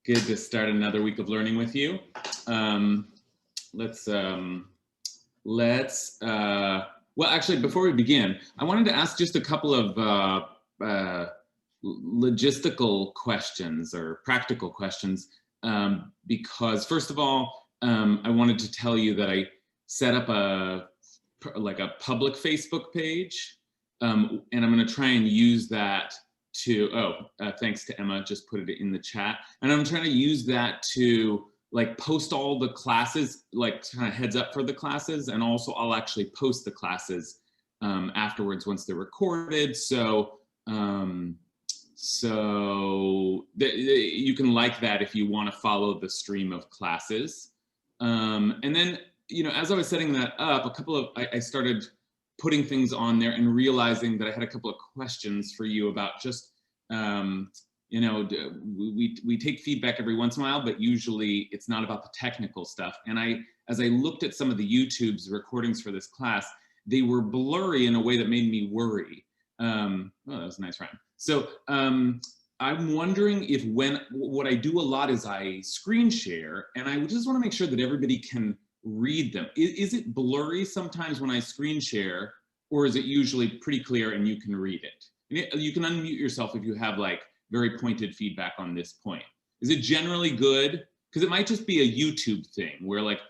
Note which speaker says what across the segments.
Speaker 1: Good to start another week of learning with you. Well, actually, before we begin, I wanted to ask just a couple of logistical questions or practical questions, because first of all, I wanted to tell you that I set up a public Facebook page, and I'm going to try and use that to, thanks to Emma, just put it in the chat. And I'm trying to use that to like post all the classes, like kind of heads up for the classes. And also I'll actually post the classes afterwards once they're recorded. So, you can like that if you want to follow the stream of classes. And then, as I was setting that up, I started putting things on there and realizing that I had a couple of questions for you about just, we take feedback every once in a while, but usually it's not about the technical stuff. And as I looked at some of the YouTube's recordings for this class, they were blurry in a way that made me worry. Oh, that was a nice rhyme. So I'm wondering if what I do a lot is I screen share, and I just want to make sure that everybody can read them. Is it blurry sometimes when I screen share, or is it usually pretty clear and you can read it? And you can unmute yourself if you have like very pointed feedback on this point. Is it generally good? Because it might just be a YouTube thing where like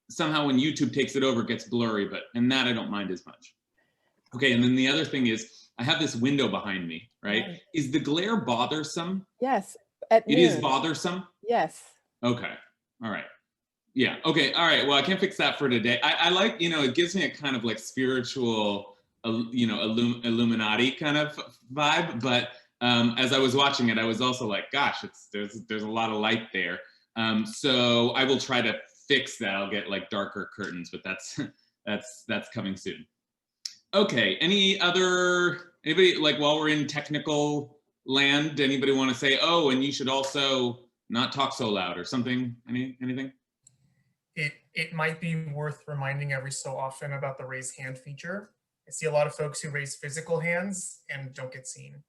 Speaker 1: somehow when YouTube takes it over, it gets blurry, and that I don't mind as much. Okay, and then the other thing is I have this window behind me, right? Right. Is the glare bothersome?
Speaker 2: Yes, at noon.
Speaker 1: It is bothersome?
Speaker 2: Yes.
Speaker 1: Okay, all right. Yeah, okay, all right, well, I can't fix that for today. I like, it gives me a kind of like spiritual, Illuminati kind of vibe, but as I was watching it, I was also like, gosh, there's a lot of light there. So I will try to fix that. I'll get like darker curtains, but that's coming soon. Okay, anybody, like while we're in technical land, anybody want to say, oh, and you should also not talk so loud or something, anything?
Speaker 3: It might be worth reminding every so often about the raise hand feature. I see a lot of folks who raise physical hands and don't get seen.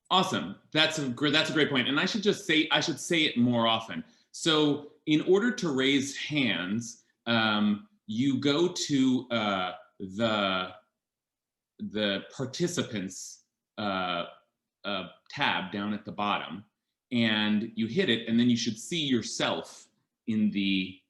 Speaker 1: Awesome, that's a great point. And I should say it more often. So in order to raise hands, you go to the participants tab down at the bottom, and you hit it, and then you should see yourself in the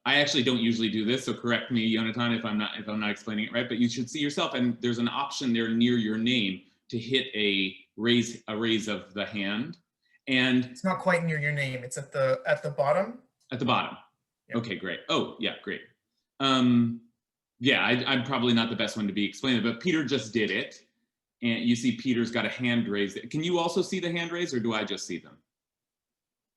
Speaker 1: I actually don't usually do this, so correct me, Jonathan, if I'm not explaining it right, but you should see yourself, and there's an option there near your name to hit a raise of the hand. And
Speaker 3: it's not quite near your name, it's at the bottom.
Speaker 1: At the bottom. Yep. Okay, great. Oh, yeah, great. Yeah, I'm probably not the best one to be explaining it, but Peter just did it. And you see Peter's got a hand raised. Can you also see the hand raised, or do I just see them?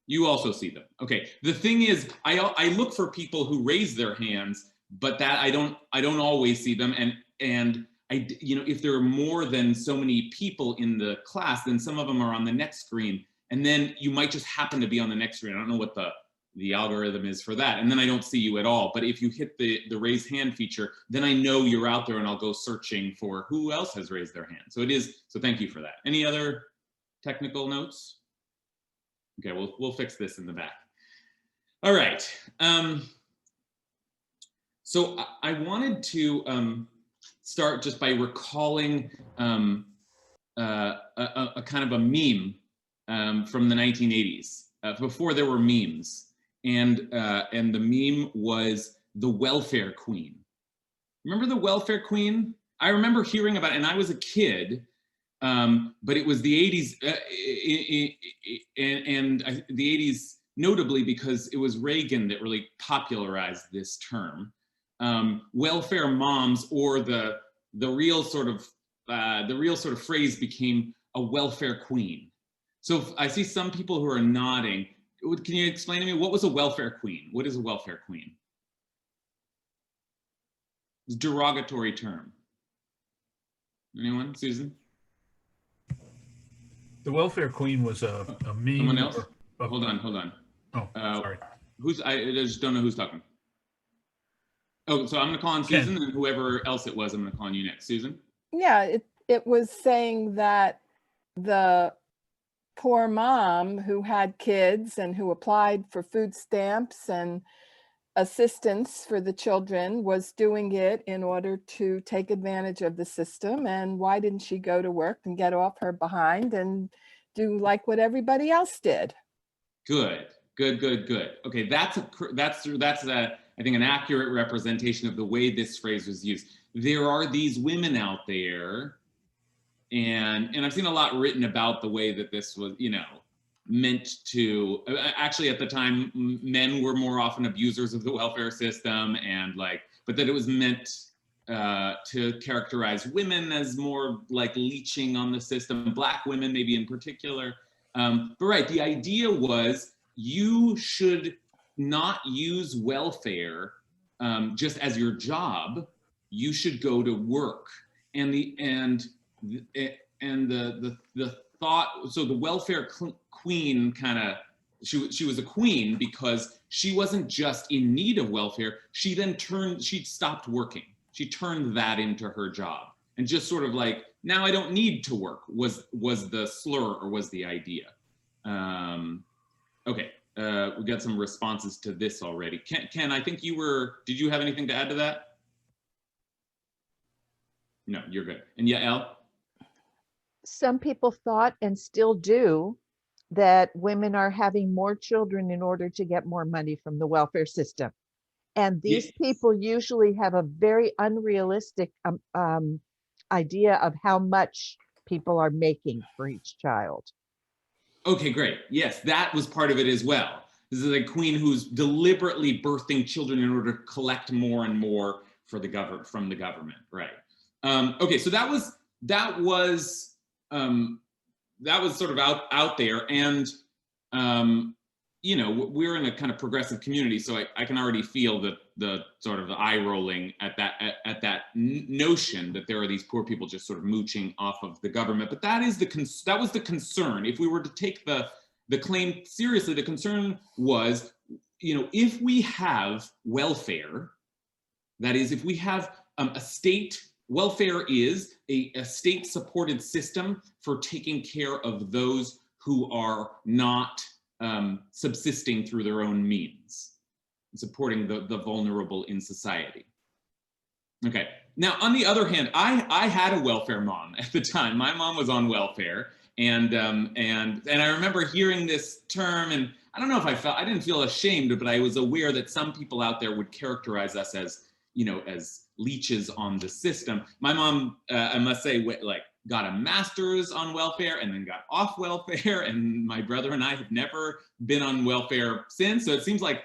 Speaker 1: You also see them. Okay. The thing is, I look for people who raise their hands, but that I don't always see them. And if there are more than so many people in the class, then some of them are on the next screen, and then you might just happen to be on the next screen. I don't know what the algorithm is for that, and then I don't see you at all. But if you hit the raise hand feature, then I know you're out there, and I'll go searching for who else has raised their hand. So thank you for that. Any other technical notes? Okay, we'll fix this in the back. All right. So I wanted to start just by recalling a kind of a meme from the 1980s, before there were memes, and the meme was the welfare queen. Remember the welfare queen? I remember hearing about it, and I was a kid. But it was the 80s, and the 80s notably because it was Reagan that really popularized this term. Welfare moms, or the real sort of phrase became a welfare queen. So I see some people who are nodding. Can you explain to me, what was a welfare queen? What is a welfare queen? It's a derogatory term. Anyone? Susan?
Speaker 4: The welfare queen was a meme.
Speaker 1: Someone else? Hold on.
Speaker 4: Oh, sorry.
Speaker 1: I just don't know who's talking. Oh, so I'm going to call on Susan, and whoever else it was, I'm going to call on you next. Susan?
Speaker 2: Yeah, it was saying that the poor mom who had kids and who applied for food stamps and assistance for the children was doing it in order to take advantage of the system. And why didn't she go to work and get off her behind and do like what everybody else did?
Speaker 1: Good. Okay, that's I think an accurate representation of the way this phrase was used. There are these women out there, and I've seen a lot written about the way that this was, meant to, actually at the time, men were more often abusers of the welfare system, but that it was meant to characterize women as more like leeching on the system, Black women maybe in particular. But right, the idea was you should not use welfare just as your job. You should go to work, and the thought. So the welfare queen she was a queen because she wasn't just in need of welfare. She then she stopped working. She turned that into her job, and just sort of like, now I don't need to work was the slur, or was the idea. Okay, we got some responses to this already. Ken, I think did you have anything to add to that? No, you're good. And yeah, Elle?
Speaker 5: Some people thought, and still do, that women are having more children in order to get more money from the welfare system. And these people usually have a very unrealistic idea of how much people are making for each child.
Speaker 1: Okay, great. Yes, that was part of it as well. This is a queen who's deliberately birthing children in order to collect more and more from the government, right? Okay, so that was sort of out there, and we're in a kind of progressive community, so I can already feel the sort of eye rolling at that notion that there are these poor people just sort of mooching off of the government. But that was the concern. If we were to take the claim seriously, the concern was, if we have welfare, that is, if we have a state. Welfare is a state-supported system for taking care of those who are not subsisting through their own means, supporting the vulnerable in society. Okay, now on the other hand, I had a welfare mom at the time. My mom was on welfare, and I remember hearing this term, and I don't know if I didn't feel ashamed, but I was aware that some people out there would characterize us as leeches on the system. My mom, I must say, got a master's on welfare and then got off welfare, and my brother and I have never been on welfare since. So it seems like,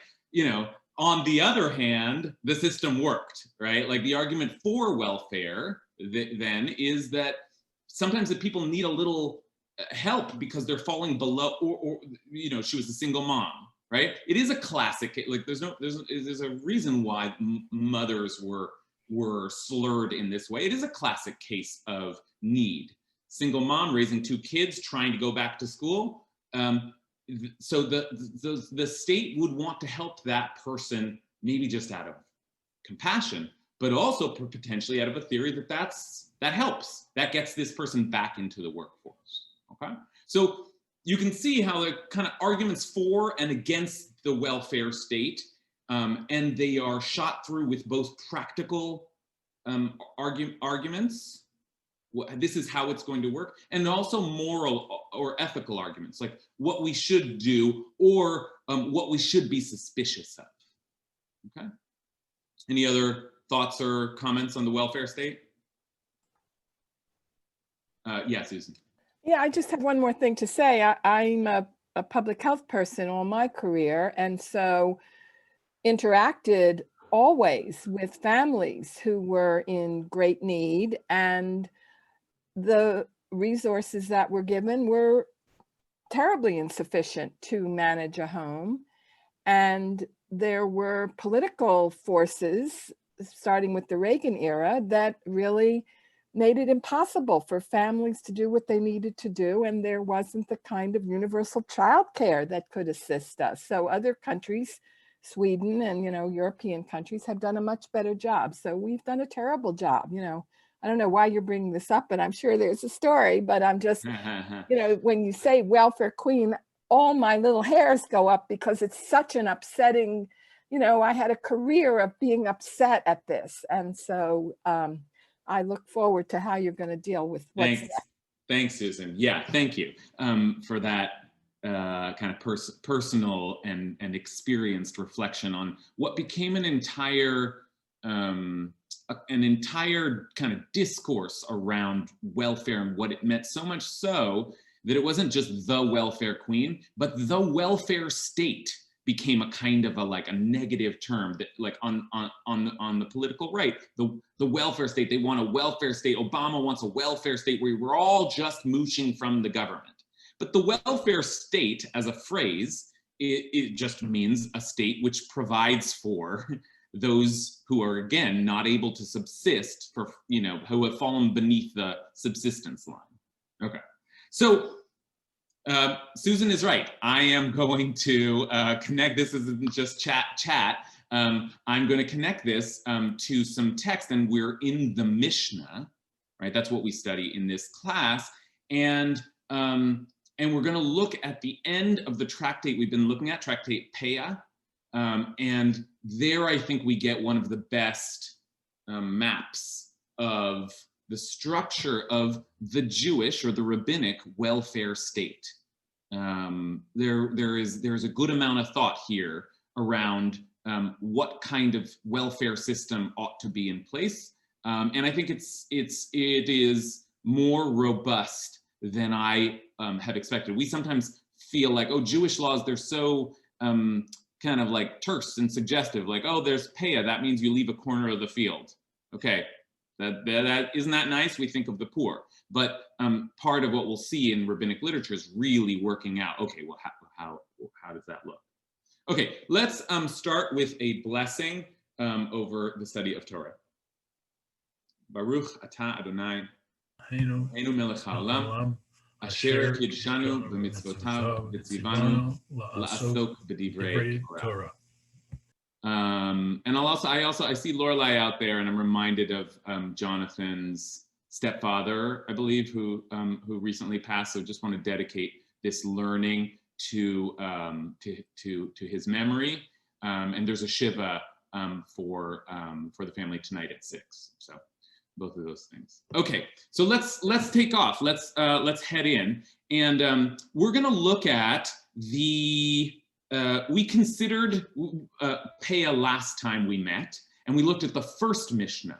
Speaker 1: on the other hand, the system worked, right? Like, the argument for welfare then is that sometimes the people need a little help because they're falling below, or she was a single mom, right? It is a classic, like there's a reason why mothers were slurred in this way. It is a classic case of need. Single mom raising 2 kids, trying to go back to school. So the state would want to help that person, maybe just out of compassion, but also potentially out of a theory that helps, that gets this person back into the workforce. Okay, so you can see how the kind of arguments for and against the welfare state. And they are shot through with both practical arguments, this is how it's going to work, and also moral or ethical arguments, like what we should do or what we should be suspicious of. Okay. Any other thoughts or comments on the welfare state? Yeah, Susan.
Speaker 2: Yeah, I just have one more thing to say. I'm a public health person all my career, and so interacted always with families who were in great need, and the resources that were given were terribly insufficient to manage a home. And there were political forces, starting with the Reagan era, that really made it impossible for families to do what they needed to do. And there wasn't the kind of universal childcare that could assist us. So other countries, Sweden and, European countries, have done a much better job. So we've done a terrible job. I don't know why you're bringing this up, but I'm sure there's a story, but I'm just, you know, when you say welfare queen, all my little hairs go up because it's such an upsetting, you know, I had a career of being upset at this. And so I look forward to how you're going to deal with what's
Speaker 1: Thanks. Thanks, Susan. Yeah, thank you for that kind of personal and experienced reflection on what became an entire kind of discourse around welfare and what it meant, so much so that it wasn't just the welfare queen, but the welfare state became a kind of a negative term that like on the political right, the welfare state, they want a welfare state. Obama wants a welfare state where we're all just mooching from the government. But the welfare state as a phrase, it just means a state which provides for those who are, again, not able to subsist, for, you know, who have fallen beneath the subsistence line. Okay, so Susan is right. I am going to connect, this isn't just chat. I'm going to connect this to some text, and we're in the Mishnah, right? That's what we study in this class. And we're going to look at the end of the tractate we've been looking at, tractate Peah. And there I think we get one of the best maps of the structure of the Jewish or the rabbinic welfare state. There's a good amount of thought here around what kind of welfare system ought to be in place. And I think it is more robust than I had expected. We sometimes feel like, oh, Jewish laws, they're so kind of like terse and suggestive, like, oh, there's Peah, that means you leave a corner of the field. Okay, that isn't that nice? We think of the poor. But part of what we'll see in rabbinic literature is really working out, okay, well, how does that look? Okay, let's start with a blessing over the study of Torah. Baruch atah Adonai, Einu melech haolam, asher kidshanu b'mitzvotav v'tzivanu la'asok b'divrei Torah. And I see Lorelai out there, and I'm reminded of Jonathan's stepfather, I believe, who recently passed. So just want to dedicate this learning to his memory. And there's a shiva for the family tonight at 6. So both of those things. Okay, so let's take off. Let's head in, and we're going to look at the. We considered Peah last time we met, and we looked at the first Mishnah.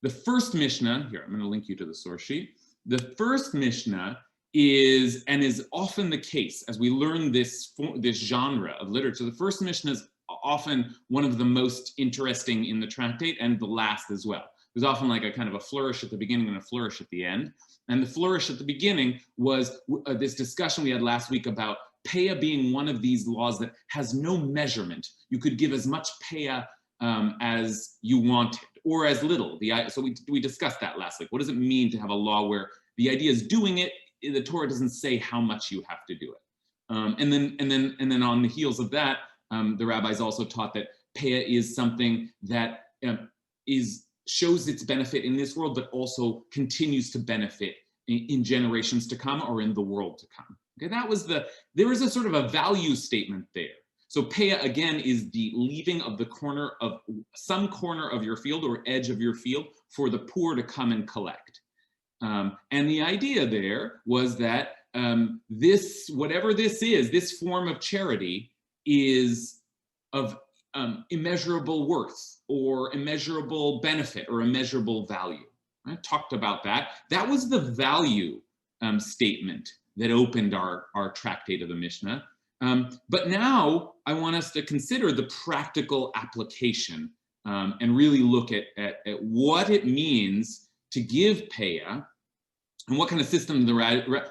Speaker 1: The first Mishnah, here, I'm going to link you to the source sheet. The first Mishnah is, and is often the case as we learn this genre of literature, the first Mishnah is often one of the most interesting in the tractate, and the last as well. There's often like a kind of a flourish at the beginning and a flourish at the end. And the flourish at the beginning was this discussion we had last week about Peah being one of these laws that has no measurement. You could give as much Peah as you wanted, or as little. So we discussed that last week. What does it mean to have a law where the idea is doing it? The Torah doesn't say how much you have to do it. And then on the heels of that, the rabbis also taught that Peah is something that shows its benefit in this world, but also continues to benefit in generations to come or in the world to come. Okay, there was a sort of a value statement there. So Peah, again, is the leaving of some corner of your field or edge of your field for the poor to come and collect. And the idea there was that whatever this is, this form of charity is of immeasurable worth or immeasurable benefit or immeasurable value. I talked about that. That was the value statement that opened our tractate of the Mishnah. But now I want us to consider the practical application and really look at what it means to give Peah and what kind of system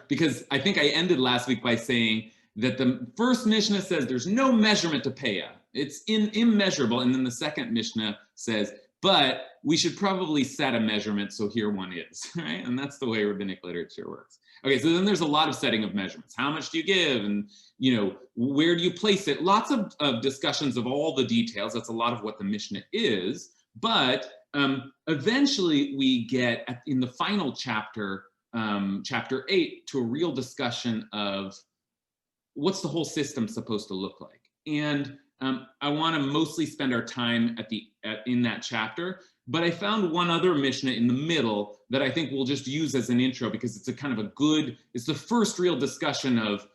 Speaker 1: because I think I ended last week by saying that the first Mishnah says there's no measurement to Peah. It's immeasurable. And then the second Mishnah says, but we should probably set a measurement, so here one is, right? And that's the way rabbinic literature works. Okay, so then there's a lot of setting of measurements. How much do you give? And, where do you place it? Lots of discussions of all the details. That's a lot of what the Mishnah is. But eventually we get in the final chapter, chapter 8, to a real discussion of what's the whole system supposed to look like. And I want to mostly spend our time in that chapter, but I found one other Mishnah in the middle that I think we'll just use as an intro, because it's a kind of it's the first real discussion of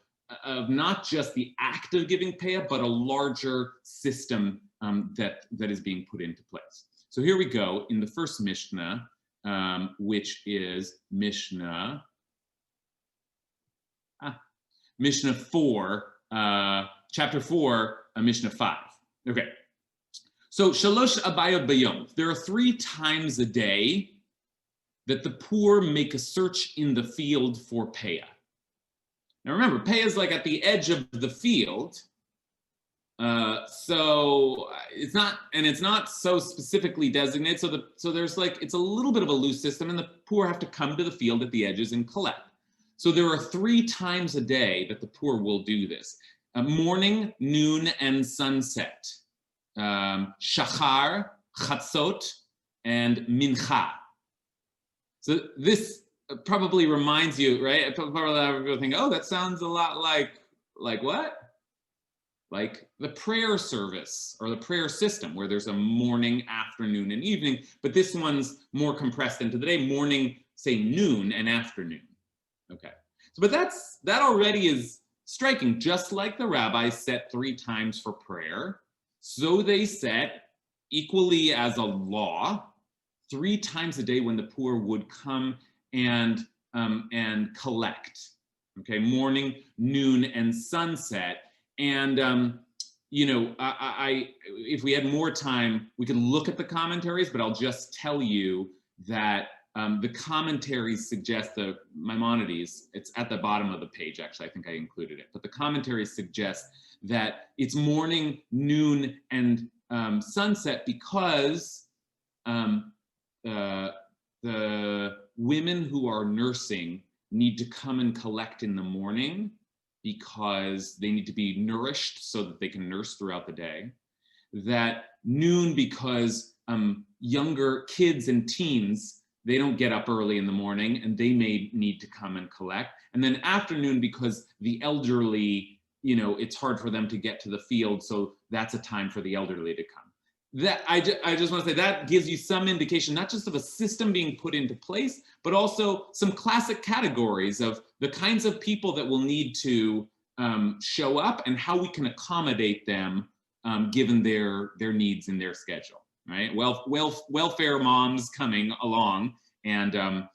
Speaker 1: not just the act of giving payah, but a larger system that is being put into place. So here we go in the first Mishnah, which is Mishnah 4, chapter 4, Mishnah 5. Okay. So shalosh abayot bayom. There are 3 times a day that the poor make a search in the field for payah. Now remember, payah is like at the edge of the field. So it's not so specifically designated. So there's it's a little bit of a loose system, and the poor have to come to the field at the edges and collect. So there are 3 times a day that the poor will do this: morning, noon, and sunset. Shachar, chatzot, and mincha. So this probably reminds you, right? Probably a lot of people think, oh, that sounds a lot like what? Like the prayer service or the prayer system, where there's a morning, afternoon, and evening. But this one's more compressed into the day: morning, say noon, and afternoon. Okay. So, but that already is striking. Just like the rabbis set 3 times for prayer, so they set, equally as a law, 3 times a day when the poor would come and collect. Okay, morning, noon, and sunset. And if we had more time, we could look at the commentaries, but I'll just tell you that the commentaries suggest, the Maimonides, it's at the bottom of the page, actually, I think I included it, but the commentaries suggest that it's morning, noon, and sunset because the women who are nursing need to come and collect in the morning because they need to be nourished so that they can nurse throughout the day. That noon because younger kids and teens, they don't get up early in the morning and they may need to come and collect. And then afternoon because the elderly, it's hard for them to get to the field, so that's a time for the elderly to come. That I just want to say that gives you some indication, not just of a system being put into place, but also some classic categories of the kinds of people that will need to show up and how we can accommodate them given their needs and their schedule, right? Welfare moms coming along and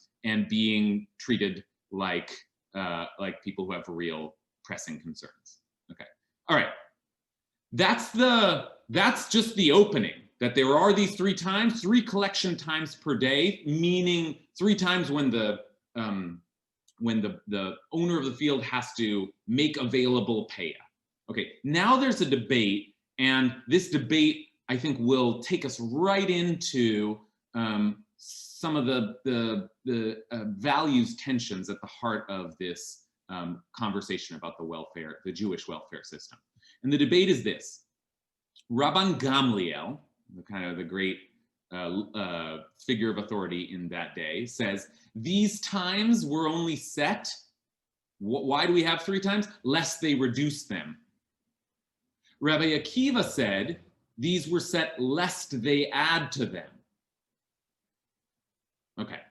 Speaker 1: being treated like people who have real pressing concerns. Okay, all right. That's just the opening, that there are these 3 times, 3 collection times per day, meaning 3 times when the owner of the field has to make available payah. Okay, now there's a debate, and this debate, I think, will take us right into some of the values tensions at the heart of this conversation about the Jewish welfare system. And the debate is this: Rabban Gamliel, the great figure of authority in that day, says these times were only set. Why do we have 3 times? Lest they reduce them. Rabbi Akiva said these were set lest they add to them. Okay.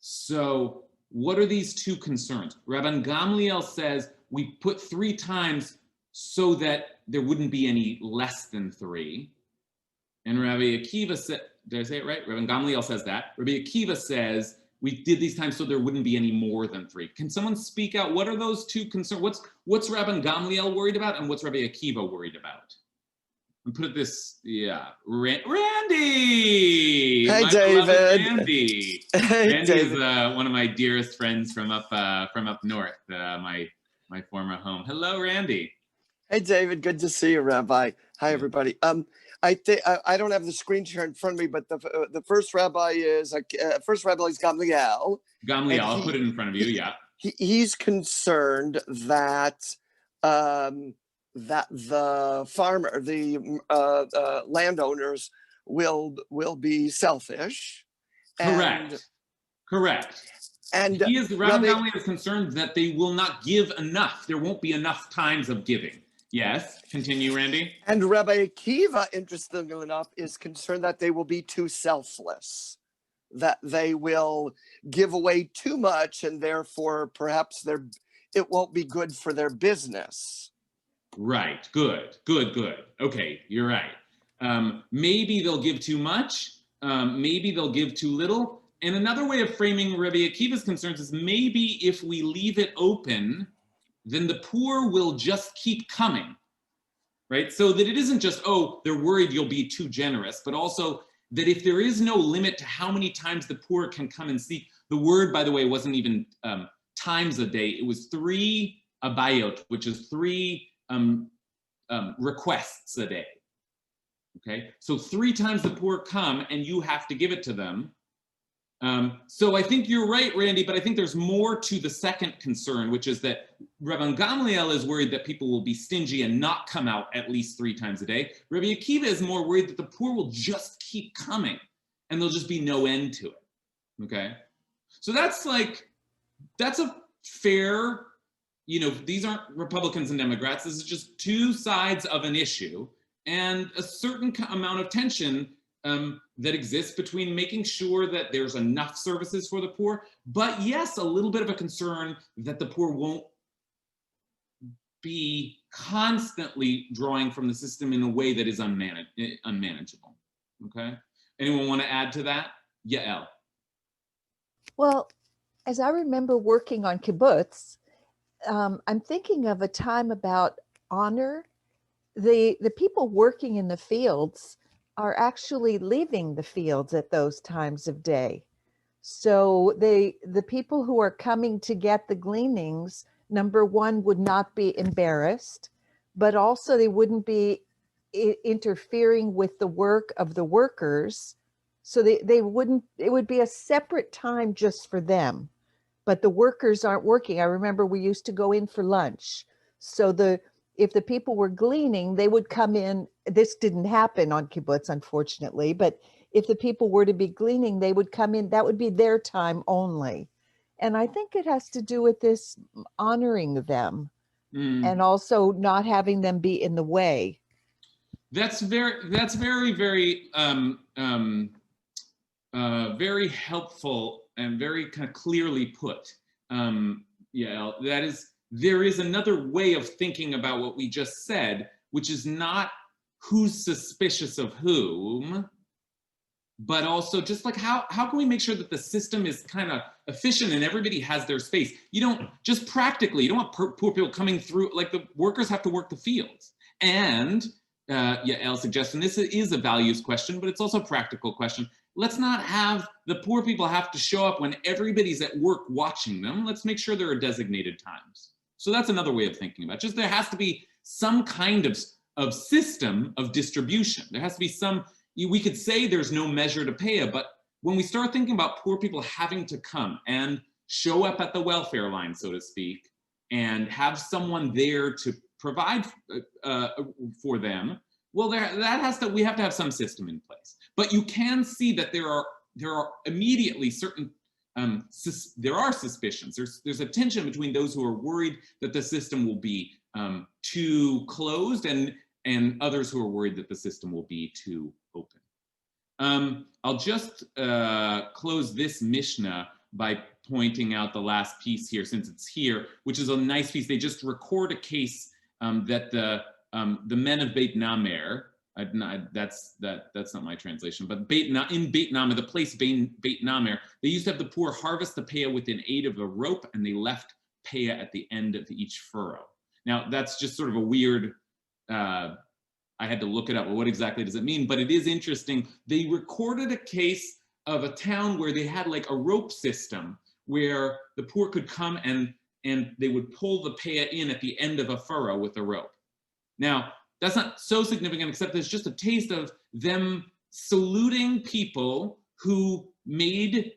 Speaker 1: So what are these 2 concerns? Rabban Gamliel says we put 3 times so that there wouldn't be any less than 3. And Rabbi Akiva said, did I say it right? Rabban Gamliel says that. Rabbi Akiva says we did these times so there wouldn't be any more than 3. Can someone speak out? What are those 2 concerns? What's Rabban Gamliel worried about, and what's Rabbi Akiva worried about? And put it this, Randy!
Speaker 6: Hey,
Speaker 1: My
Speaker 6: David.
Speaker 1: beloved Randy.
Speaker 6: Hey,
Speaker 1: Randy
Speaker 6: David.
Speaker 1: is one of my dearest friends from up north, my former home. Hello, Randy.
Speaker 6: Hey, David. Good to see you, Rabbi. Hi, everybody. I don't have the screen share in front of me, but the first rabbi is Gamliel.
Speaker 1: Gamliel, I'll put it in front of you. Yeah.
Speaker 6: He's concerned that that the farmer, the landowners will be selfish.
Speaker 1: Correct. Correct.
Speaker 6: And
Speaker 1: Rabbi
Speaker 6: Rabbi,
Speaker 1: Gamliel is concerned that they will not give enough. There won't be enough times of giving. Yes, continue, Randy.
Speaker 6: and Rabbi Akiva, interestingly enough, is concerned that they will be too selfless, that they will give away too much, and therefore perhaps it won't be good for their business.
Speaker 1: Right. Good. Okay, you're right. Maybe they'll give too much. Maybe they'll give too little. And another way of framing Rabbi Akiva's concerns is maybe if we leave it open, then the poor will just keep coming, right? So that it isn't just, oh, they're worried you'll be too generous, but also that if there is no limit to how many times the poor can come and seek, the word, by the way, wasn't even times a day, it was 3 abayot, which is 3 requests a day, okay? So 3 times the poor come and you have to give it to them. So I think you're right, Randy, but I think there's more to the second concern, which is that Rabbi Gamliel is worried that people will be stingy and not come out at least 3 times a day. Rabbi Akiva is more worried that the poor will just keep coming and there'll just be no end to it, okay? So that's a fair, these aren't Republicans and Democrats, this is just 2 sides of an issue and a certain amount of tension that exists between making sure that there's enough services for the poor, but yes, a little bit of a concern that the poor won't be constantly drawing from the system in a way that is unmanageable, okay? Anyone want to add to that? Yael.
Speaker 5: Well, as I remember working on kibbutz, I'm thinking of a time about honor. The people working in the fields are actually leaving the fields at those times of day. So the people who are coming to get the gleanings, number one, would not be embarrassed, but also they wouldn't be interfering with the work of the workers. So they wouldn't, it would be a separate time just for them, but the workers aren't working. I remember we used to go in for lunch. So if the people were gleaning, they would come in. This didn't happen on kibbutz, unfortunately, but if the people were to be gleaning, they would come in. That would be their time only. And I think it has to do with this honoring them and also not having them be in the way.
Speaker 1: That's very, very very helpful and very kind of clearly put. Yeah, there is another way of thinking about what we just said, which is not who's suspicious of whom, but also just like how can we make sure that the system is kind of efficient and everybody has their space. You don't, just practically, you don't want poor people coming through, like the workers have to work the fields. And Yael suggests, and this is a values question, but it's also a practical question. Let's not have the poor people have to show up when everybody's at work watching them. Let's make sure there are designated times. So that's another way of thinking about it. Just there has to be some kind of system of distribution. There has to be some, we could say there's no measure to pay, but when we start thinking about poor people having to come and show up at the welfare line, so to speak, and have someone there to provide for them, well, we have to have some system in place. But you can see that there are immediately certain there are suspicions. There's a tension between those who are worried that the system will be too closed and others who are worried that the system will be too open. I'll just close this Mishnah by pointing out the last piece here, since it's here, which is a nice piece. They just record a case that the men of Beit Namer, that's not my translation, but in Beit Namer, the place Beit Namer, they used to have the poor harvest the payah with an aid of a rope, and they left payah at the end of each furrow. Now that's just sort of a weird, I had to look it up. Well, what exactly does it mean? But it is interesting. They recorded a case of a town where they had like a rope system where the poor could come and they would pull the payah in at the end of a furrow with a rope. Now, that's not so significant, except there's just a taste of them saluting people who made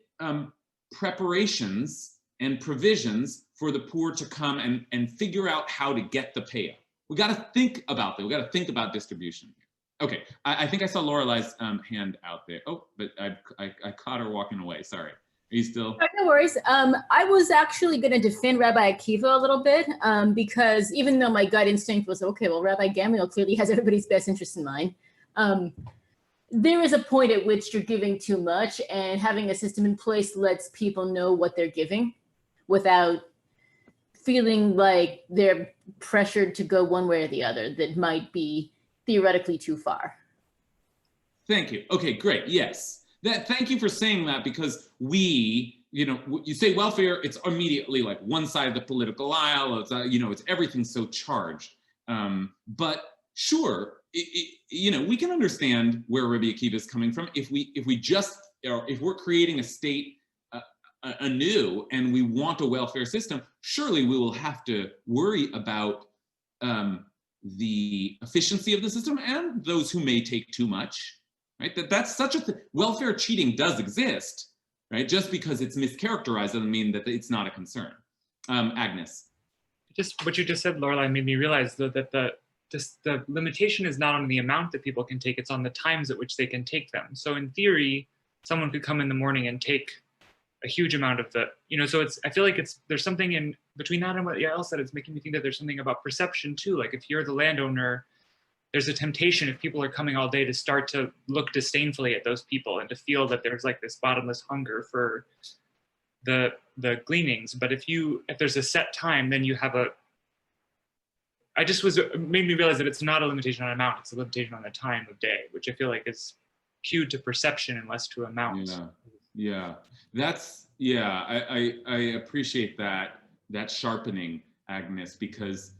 Speaker 1: preparations and provisions for the poor to come and figure out how to get the payah. we got to think about that. We got to think about distribution. Okay, I think I saw Lorelai's hand out there. Oh, but I caught her walking away. Sorry. Are you still?
Speaker 7: No worries. I was actually going to defend Rabbi Akiva a little bit because even though my gut instinct was, okay, well, Rabbi Gamliel clearly has everybody's best interest in mind. There is a point at which you're giving too much, and having a system in place lets people know what they're giving without feeling like they're pressured to go one way or the other that might be theoretically too far.
Speaker 1: Thank you. Okay, great. Yes. Thank you for saying that, because we, you say welfare, it's immediately like one side of the political aisle. It's, it's everything so charged. But sure, we can understand where Rabbi Akiva is coming from. If we're creating a state anew and we want a welfare system, surely we will have to worry about the efficiency of the system and those who may take too much. Right? That's such a thing. Welfare cheating does exist, right? Just because it's mischaracterized doesn't mean that it's not a concern. Agnes.
Speaker 8: Just what you just said, Lorelai, made me realize though that the limitation is not on the amount that people can take, it's on the times at which they can take them. So in theory, someone could come in the morning and take a huge amount of the, so I feel like there's something in between that and what Yael said, it's making me think that there's something about perception too. Like if you're the landowner, there's a temptation if people are coming all day to start to look disdainfully at those people and to feel that there's like this bottomless hunger for the gleanings. But if there's a set time, then you have made me realize that it's not a limitation on amount, it's a limitation on the time of day, which I feel like is skewed to perception and less to amount.
Speaker 1: Yeah. I appreciate that sharpening, Agnes, because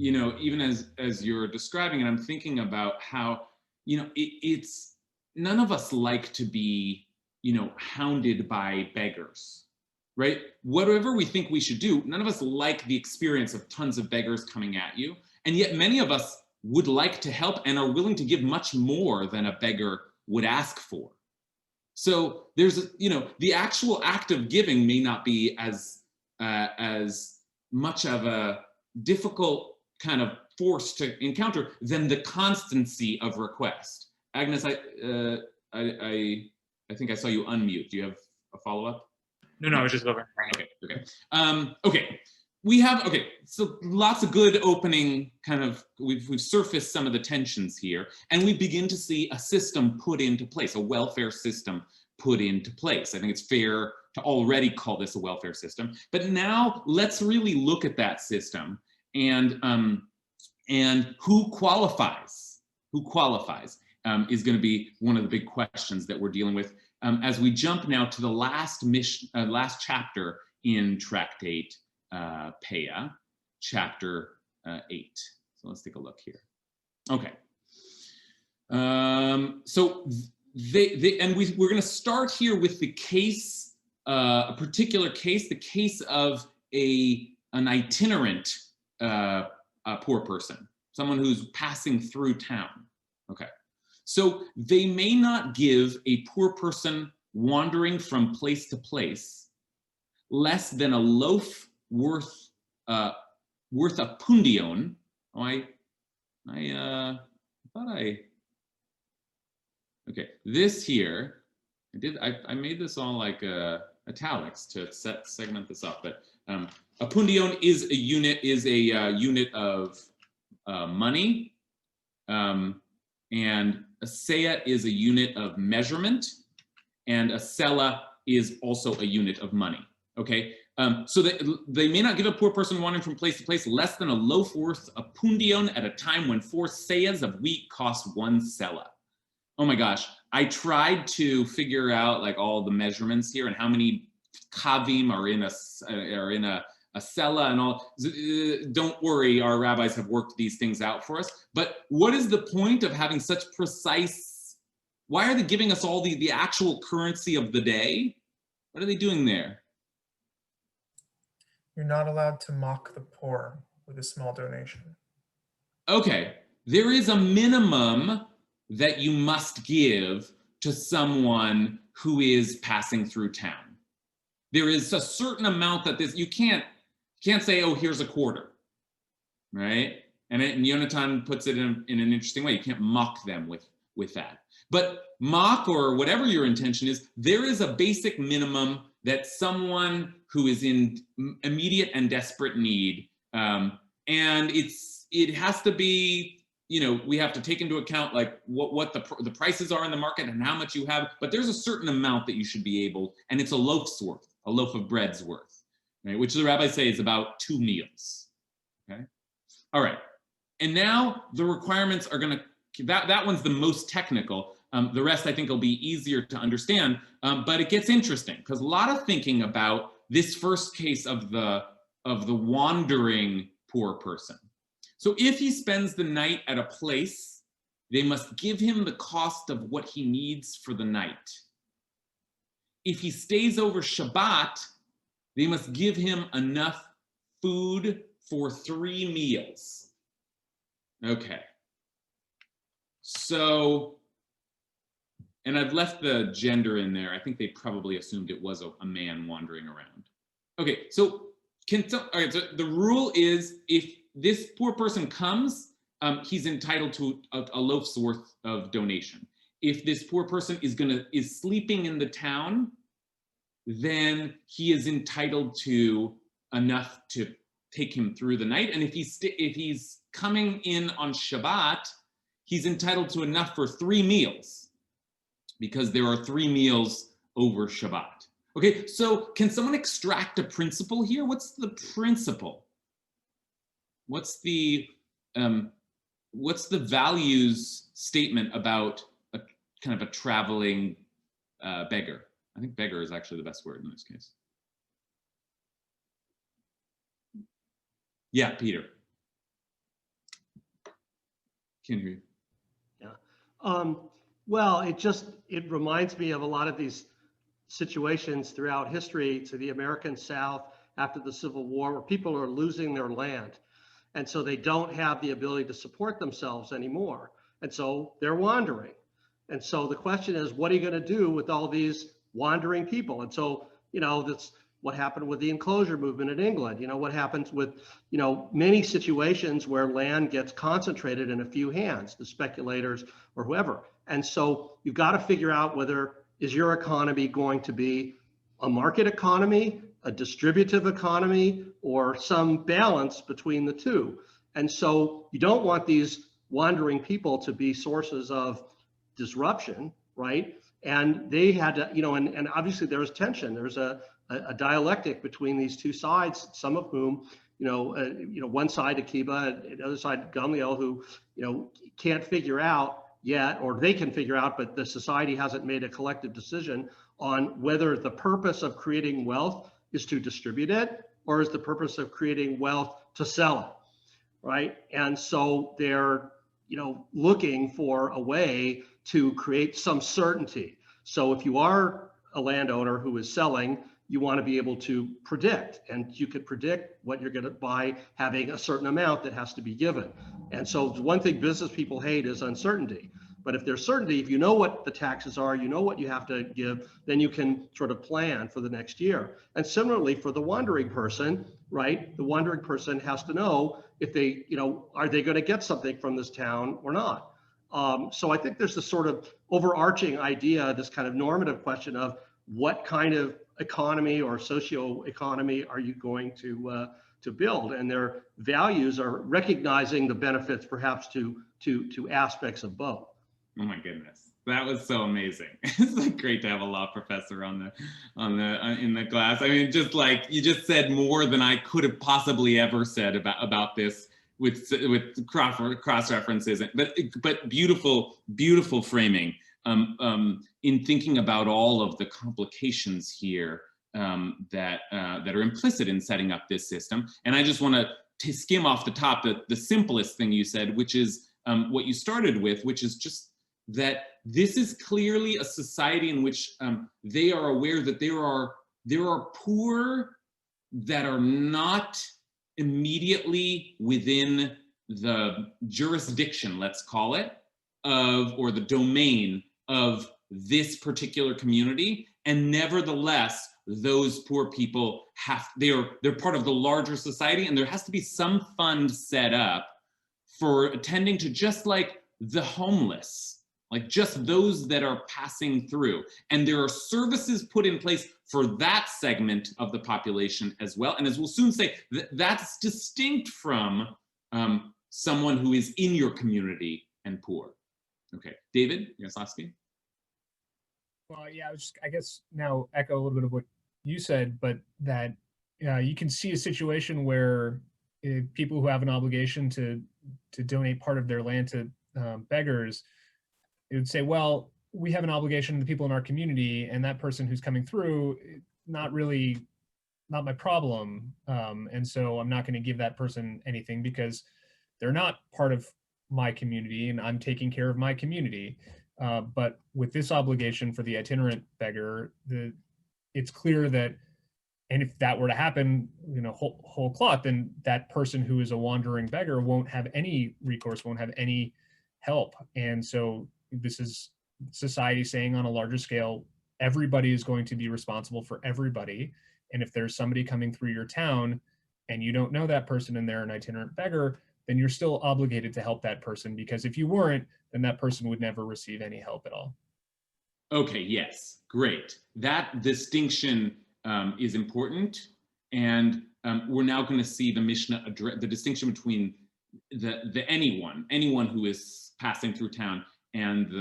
Speaker 1: even as you're describing it, I'm thinking about how, it's none of us like to be, hounded by beggars, right? Whatever we think we should do, none of us like the experience of tons of beggars coming at you. And yet many of us would like to help and are willing to give much more than a beggar would ask for. So there's, the actual act of giving may not be as much of a difficult kind of force to encounter than the constancy of request. Agnes, I think I saw you unmute. Do you have a follow-up?
Speaker 8: No, I was just over.
Speaker 1: Okay. So lots of good opening kind of, we've surfaced some of the tensions here, and we begin to see a system put into place, a welfare system put into place. I think it's fair to already call this a welfare system, but now let's really look at that system and who qualifies is going to be one of the big questions that we're dealing with as we jump now to the last chapter in Tractate Peah, chapter 8. So let's take a look here. Okay. So we're going to start here with the case, a particular case, the case of an itinerant poor person, someone who's passing through town. Okay. So they may not give a poor person wandering from place to place less than a loaf worth a pundion. Okay, this here, I made this all like italics to segment this up, but a pundion is a unit of money, and a seah is a unit of measurement, and a sela is also a unit of money. Okay, so they may not give a poor person wandering from place to place less than a loaf worth a pundion at a time when 4 seahs of wheat cost 1 selah. Oh my gosh, I tried to figure out like all the measurements here and how many kavim are in a selah and all. Don't worry, our rabbis have worked these things out for us. But what is the point of having such precise, why are they giving us all the actual currency of the day? What are they doing there?
Speaker 3: You're not allowed to mock the poor with a small donation.
Speaker 1: Okay, there is a minimum that you must give to someone who is passing through town. There is a certain amount that you can't say, oh, here's a quarter, right? And Yonatan puts it in an interesting way. You can't mock them with that. But mock, or whatever your intention is, there is a basic minimum that someone who is in immediate and desperate need, and it has to be, we have to take into account like what the prices are in the market and how much you have, but there's a certain amount that you should be able, and it's a loaf's worth, a loaf of bread's worth, right? Which the rabbis say is about 2 meals, okay? All right, and now the requirements are gonna, that one's the most technical. The rest I think will be easier to understand, but it gets interesting because a lot of thinking about this first case of the wandering poor person. So if he spends the night at a place, they must give him the cost of what he needs for the night. If he stays over Shabbat, they must give him enough food for 3 meals. Okay. So, and I've left the gender in there. I think they probably assumed it was a man wandering around. Okay, so all right, so the rule is if this poor person comes, he's entitled to a loaf's worth of donation. If this poor person is sleeping in the town, then he is entitled to enough to take him through the night. And if he's coming in on Shabbat, he's entitled to enough for 3 meals, because there are 3 meals over Shabbat. Okay, so can someone extract a principle here? What's the principle? What's the values statement about a kind of a traveling beggar? I think beggar is actually the best word in this case. Yeah, Peter. Can't hear you.
Speaker 9: Yeah. Well, it reminds me of a lot of these situations throughout history to the American South after the Civil War, where people are losing their land. And so they don't have the ability to support themselves anymore. And so they're wandering. And so the question is, what are you going to do with all these wandering people? And so, that's what happened with the enclosure movement in England. What happens with, many situations where land gets concentrated in a few hands, the speculators or whoever. And so you've got to figure out whether is your economy going to be a market economy, a distributive economy, or some balance between the two. And so you don't want these wandering people to be sources of disruption, right? And they had to, and obviously there was tension. There's a dialectic between these two sides, some of whom, one side Akiva and the other side Gamliel, who, can't figure out yet, or they can figure out, but the society hasn't made a collective decision on whether the purpose of creating wealth is to distribute it, or is the purpose of creating wealth to sell it, right? And so they're, looking for a way to create some certainty. So if you are a landowner who is selling, you want to be able to predict, and you could predict what you're going to buy having a certain amount that has to be given. And so one thing business people hate is uncertainty. But if there's certainty, if you know what the taxes are, you know what you have to give, then you can sort of plan for the next year. And similarly for the wandering person, right? The wandering person has to know if they, are they going to get something from this town or not? So I think there's this sort of overarching idea, this kind of normative question of what kind of economy or socio-economy are you going to build? And their values are recognizing the benefits perhaps to aspects of both.
Speaker 1: Oh my goodness, that was so amazing. It's like great to have a law professor in the class. I mean, just like you just said more than I could have possibly ever said about this with cross references, but beautiful framing in thinking about all of the complications here that are implicit in setting up this system. And I just want to skim off the top the simplest thing you said, which is what you started with, which is just that this is clearly a society in which they are aware that there are poor that are not immediately within the jurisdiction, let's call it, or the domain of this particular community, and nevertheless those poor people they're part of the larger society, and there has to be some fund set up for attending to just like the homeless, like just those that are passing through. And there are services put in place for that segment of the population as well. And as we'll soon say, that's distinct from someone who is in your community and poor. Okay, David Yaroslawski?
Speaker 10: Well, yeah, I guess now echo a little bit of what you said, but that you can see a situation where people who have an obligation to donate part of their land to beggars, it would say, well, we have an obligation to the people in our community, and that person who's coming through, not my problem. And so I'm not going to give that person anything because they're not part of my community and I'm taking care of my community. But with this obligation for the itinerant beggar, it's clear that, and if that were to happen, whole cloth, then that person who is a wandering beggar won't have any recourse, won't have any help. And so this is society saying on a larger scale, everybody is going to be responsible for everybody. And if there's somebody coming through your town and you don't know that person and they're an itinerant beggar, then you're still obligated to help that person, because if you weren't, then that person would never receive any help at all.
Speaker 1: Okay, yes, great. That distinction is important. And we're now going to see the Mishnah address the distinction between the anyone who is passing through town and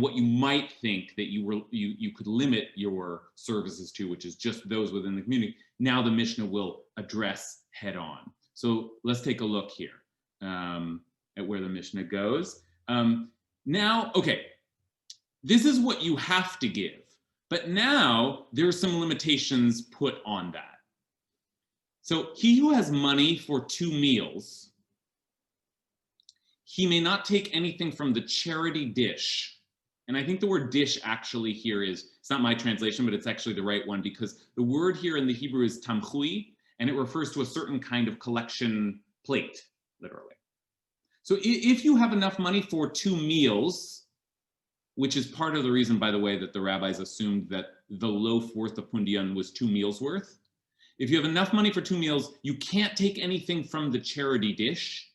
Speaker 1: what you might think that you could limit your services to, which is just those within the community. Now the Mishnah will address head on. So let's take a look here at where the Mishnah goes. Now, okay, this is what you have to give, but now there are some limitations put on that. So he who has money for 2 meals, he may not take anything from the charity dish. And I think the word dish actually here it's not my translation, but it's actually the right one, because the word here in the Hebrew is tamchui, and it refers to a certain kind of collection plate, literally. So if you have enough money for 2 meals, which is part of the reason, by the way, that the rabbis assumed that the loaf worth of pundian was 2 meals worth. If you have enough money for 2 meals, you can't take anything from the charity dish.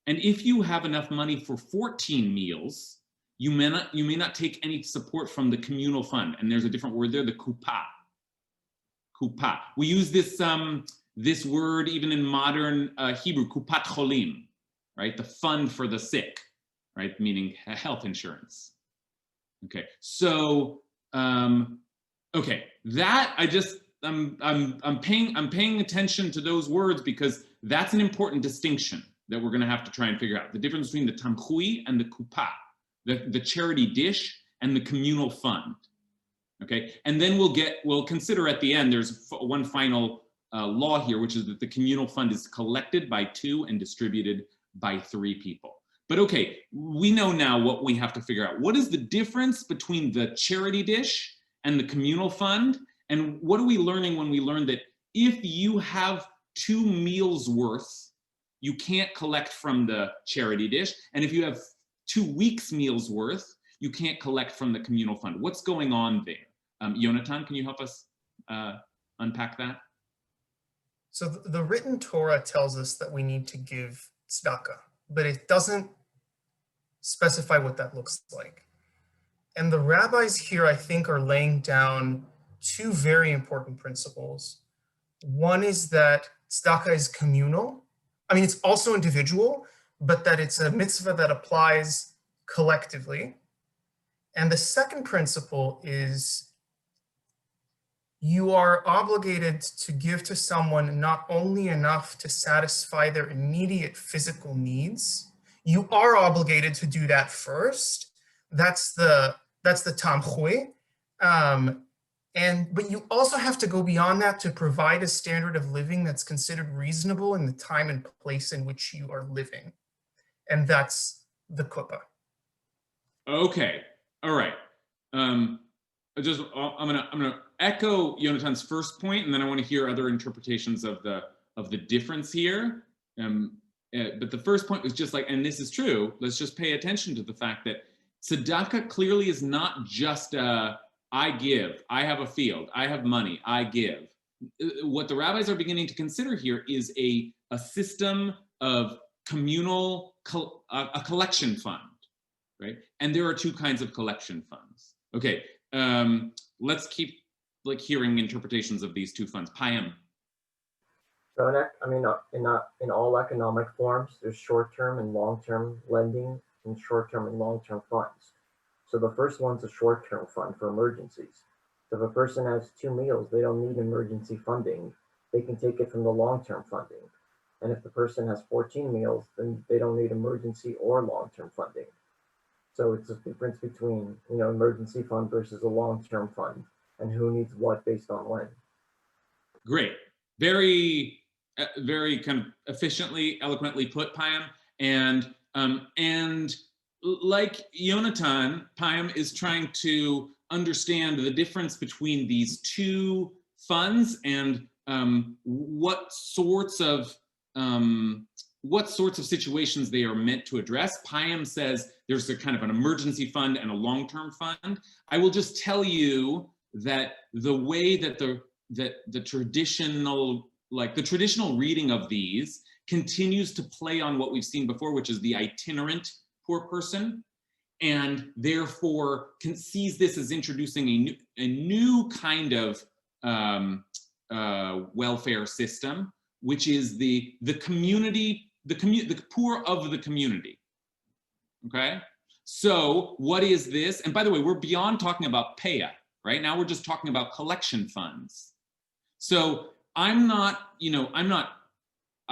Speaker 1: And if you have enough money for 14 meals, you may not take any support from the communal fund. And there's a different word there, the kupah. Kupah. We use this word even in modern Hebrew, kupat cholim, right? The fund for the sick, right? Meaning health insurance. Okay, so okay, that I'm paying attention to those words because that's an important distinction that we're going to have to try and figure out. The difference between the tamchui and the kupah, the charity dish and the communal fund. Okay, and then we'll consider at the end, there's one final law here, which is that the communal fund is collected by 2 and distributed by 3 people. But okay, we know now what we have to figure out. What is the difference between the charity dish and the communal fund? And what are we learning when we learn that if you have 2 meals worth, you can't collect from the charity dish. And if you have 2 weeks meals worth, you can't collect from the communal fund. What's going on there? Yonatan, can you help us unpack that?
Speaker 3: So the written Torah tells us that we need to give tzedakah, but it doesn't specify what that looks like. And the rabbis here, I think, are laying down 2 very important principles. One is that tzedakah is communal. I mean, it's also individual, but that it's a mitzvah that applies collectively. And the second principle is you are obligated to give to someone not only enough to satisfy their immediate physical needs, you are obligated to do that first. That's the tamchui. But you also have to go beyond that to provide a standard of living that's considered reasonable in the time and place in which you are living. And that's the kuppah.
Speaker 1: Okay, all right. I'm gonna echo Yonatan's first point, and then I want to hear other interpretations of the difference here. But the first point was just like, and this is true, let's just pay attention to the fact that tzedakah clearly is not just I give, I have a field, I have money, I give. What the rabbis are beginning to consider here is a system of communal, a collection fund, right? And there are two kinds of collection funds. Okay, let's keep like hearing interpretations of these two funds. Payam.
Speaker 11: So in all economic forms, there's short-term and long-term lending and short-term and long-term funds. So the first one's a short-term fund for emergencies. So if a person has 2 meals, they don't need emergency funding. They can take it from the long-term funding. And if the person has 14 meals, then they don't need emergency or long-term funding. So it's a difference between, emergency fund versus a long-term fund and who needs what based on when.
Speaker 1: Great. Very kind of efficiently, eloquently put, Payam. And like Yonatan, Payam is trying to understand the difference between these two funds and what sorts of situations they are meant to address. Payam says there's a kind of an emergency fund and a long-term fund. I will just tell you that the way that the traditional reading of these continues to play on what we've seen before, which is the itinerant poor person, and therefore sees this as introducing a new kind of welfare system, which is the community, the poor of the community. Okay, so what is this? And by the way, we're beyond talking about paya. Right now, we're just talking about collection funds. So I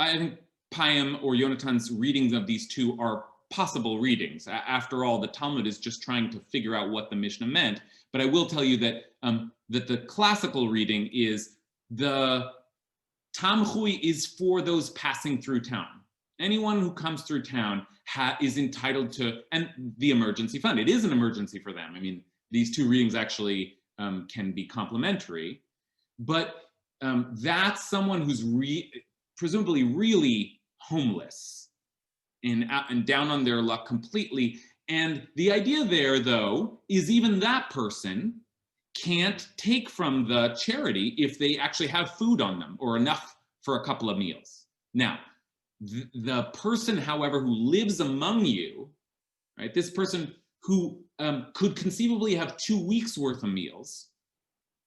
Speaker 1: think Payam or Yonatan's readings of these two are possible readings. After all, the Talmud is just trying to figure out what the Mishnah meant. But I will tell you that, that the classical reading is the Tamchui is for those passing through town. Anyone who comes through town is entitled to, and the emergency fund, it is an emergency for them. I mean, these two readings actually can be complementary, but that's someone who's presumably really homeless and down on their luck completely. And the idea there, though, is even that person can't take from the charity if they actually have food on them or enough for a couple of meals. Now, the person, however, who lives among you, right, this person who could conceivably have 2 weeks worth of meals,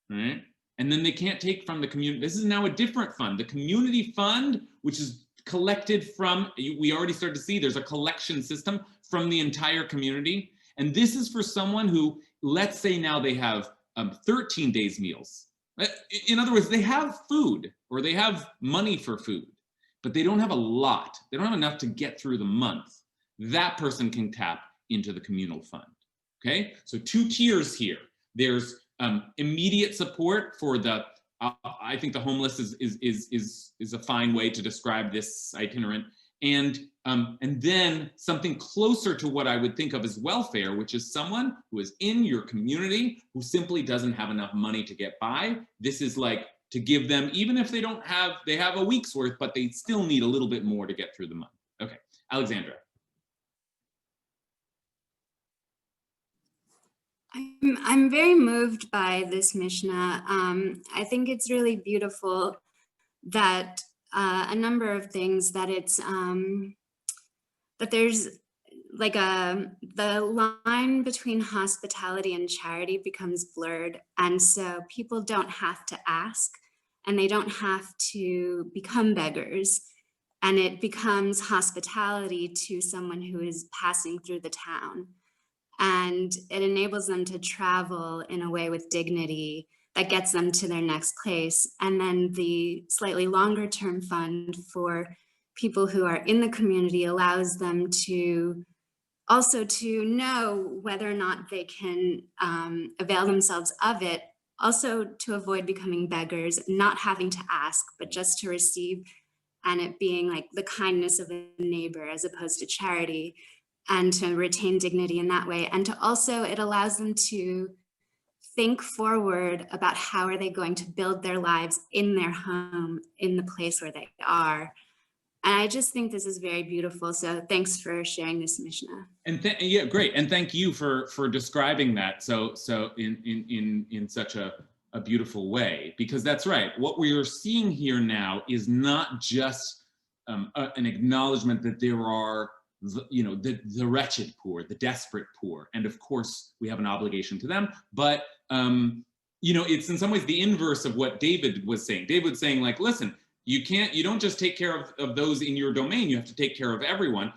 Speaker 1: right? And then they can't take from the community. This is now a different fund. The community fund, which is collected from, we already started to see there's a collection system from the entire community. And this is for someone who, let's say now they have 13 days meals. In other words, they have food or they have money for food, but they don't have a lot. They don't have enough to get through the month. That person can tap into the communal fund. Okay, so 2 tiers here. There's immediate support for the, I think the homeless is a fine way to describe this itinerant, and then something closer to what I would think of as welfare, which is someone who is in your community who simply doesn't have enough money to get by. This is like to give them, even if they have a week's worth, but they still need a little bit more to get through the month. Okay, Alexandra.
Speaker 12: I'm very moved by this Mishnah. I think it's really beautiful that a number of things, that it's that there's like the line between hospitality and charity becomes blurred, and so people don't have to ask and they don't have to become beggars, and it becomes hospitality to someone who is passing through the town. And it enables them to travel in a way with dignity that gets them to their next place. And then the slightly longer term fund for people who are in the community allows them to also to know whether or not they can avail themselves of it, also to avoid becoming beggars, not having to ask, but just to receive, and it being like the kindness of a neighbor as opposed to charity, and to retain dignity in that way. And to also, it allows them to think forward about how are they going to build their lives in their home, in the place where they are. And I just think this is very beautiful. So thanks for sharing this Mishnah.
Speaker 1: And yeah, great. And thank you for describing that so in such a beautiful way, because that's right. What we are seeing here now is not just an acknowledgement that there are the wretched poor, the desperate poor, and of course we have an obligation to them. But it's in some ways the inverse of what David was saying. David was saying, like, listen, you don't just take care of those in your domain, you have to take care of everyone.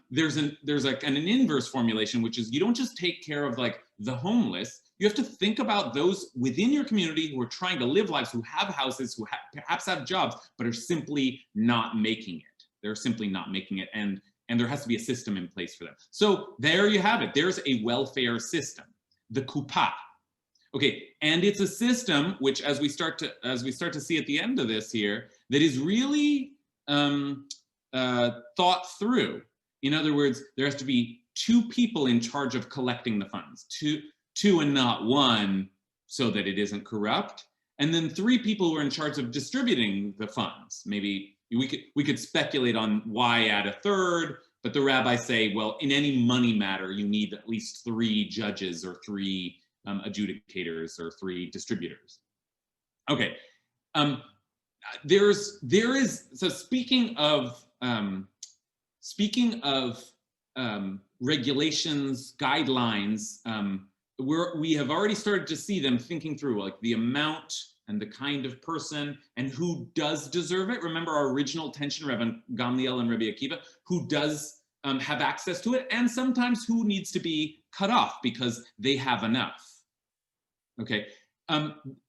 Speaker 1: There's an inverse formulation, which is you don't just take care of like the homeless, you have to think about those within your community who are trying to live lives, who have houses, who perhaps have jobs, but are simply not making it. They're simply not making it, and there has to be a system in place for them. So there you have it. There's a welfare system, the kuppah. Okay, and it's a system which, as we start to see at the end of this here, that is really thought through. In other words, there has to be two people in charge of collecting the funds, two and not one, so that it isn't corrupt, and then three people who are in charge of distributing the funds. Maybe we could speculate on why add a third, but the rabbis say, well, in any money matter, you need at least 3 judges or 3 adjudicators or 3 distributors. Okay, so speaking of regulations, guidelines, we have already started to see them thinking through like the amount and the kind of person and who does deserve it. Remember our original tension, Rabbi Gamliel and Rabbi Akiva, who does have access to it, and sometimes who needs to be cut off because they have enough. Okay,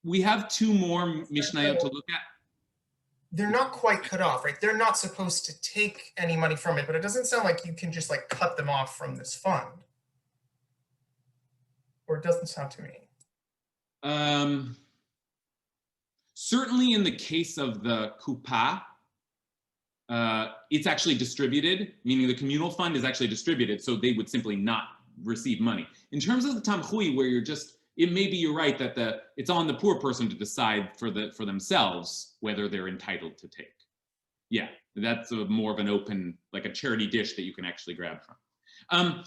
Speaker 1: we have 2 more Mishnayot to look at.
Speaker 3: They're not quite cut off, right? They're not supposed to take any money from it, but it doesn't sound like you can just like cut them off from this fund. Or it doesn't sound to me.
Speaker 1: Certainly in the case of the kuppah, it's actually distributed, meaning the communal fund is actually distributed, so they would simply not receive money. In terms of the tamchui, where you're right that it's on the poor person to decide for themselves whether they're entitled to take. Yeah, that's more of an open, like a charity dish that you can actually grab from. I'm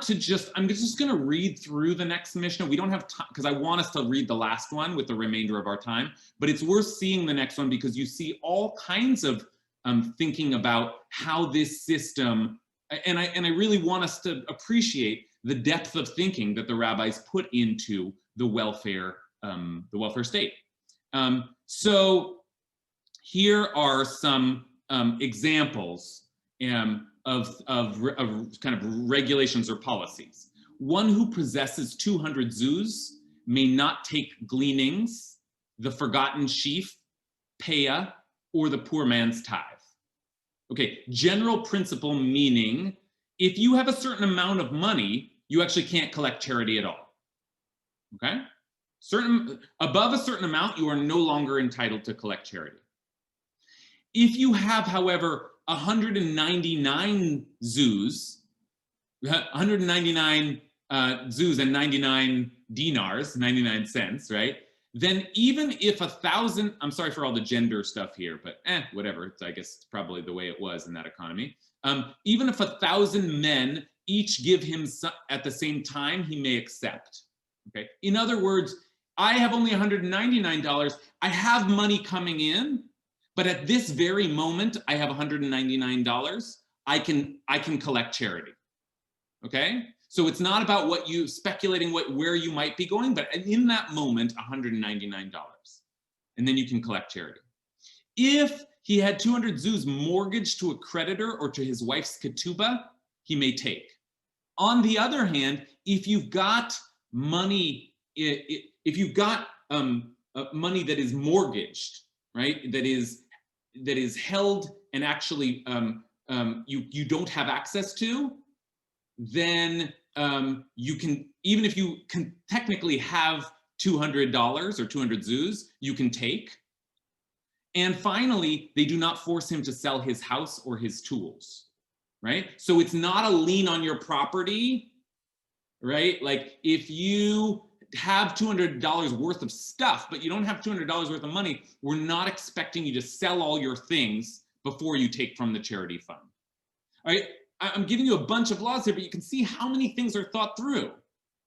Speaker 1: just going to read through the next Mishnah. We don't have time because I want us to read the last one with the remainder of our time, but it's worth seeing the next one because you see all kinds of thinking about how this system, and I really want us to appreciate the depth of thinking that the rabbis put into the welfare state. So here are some examples of kind of regulations or policies. One who possesses 200 zuz may not take gleanings, the forgotten sheaf, payah, or the poor man's tithe. Okay, general principle meaning if you have a certain amount of money, you actually can't collect charity at all. Okay? Above a certain amount, you are no longer entitled to collect charity. If you have, however, 199 zuz, 199 zuz and 99 dinars, 99 cents, right? Then even if 1,000, I'm sorry for all the gender stuff here, but whatever. I guess it's probably the way it was in that economy. Even if 1,000 men each give him at the same time, he may accept. Okay. In other words, I have only $199. I have money coming in, but at this very moment, I have $199. I can collect charity. Okay. So it's not about what you speculating where you might be going, but in that moment, $199, and then you can collect charity. If he had 200 zuz mortgaged to a creditor or to his wife's ketubah, he may take. On the other hand, if you've got money, money that is mortgaged, right, that is held and actually you don't have access to, then you can, even if you can technically have $200 or 200 zuz, you can take. And finally, they do not force him to sell his house or his tools, right? So it's not a lien on your property, right? Like if you have $200 worth of stuff, but you don't have $200 worth of money, we're not expecting you to sell all your things before you take from the charity fund. All right, I'm giving you a bunch of laws here, but you can see how many things are thought through,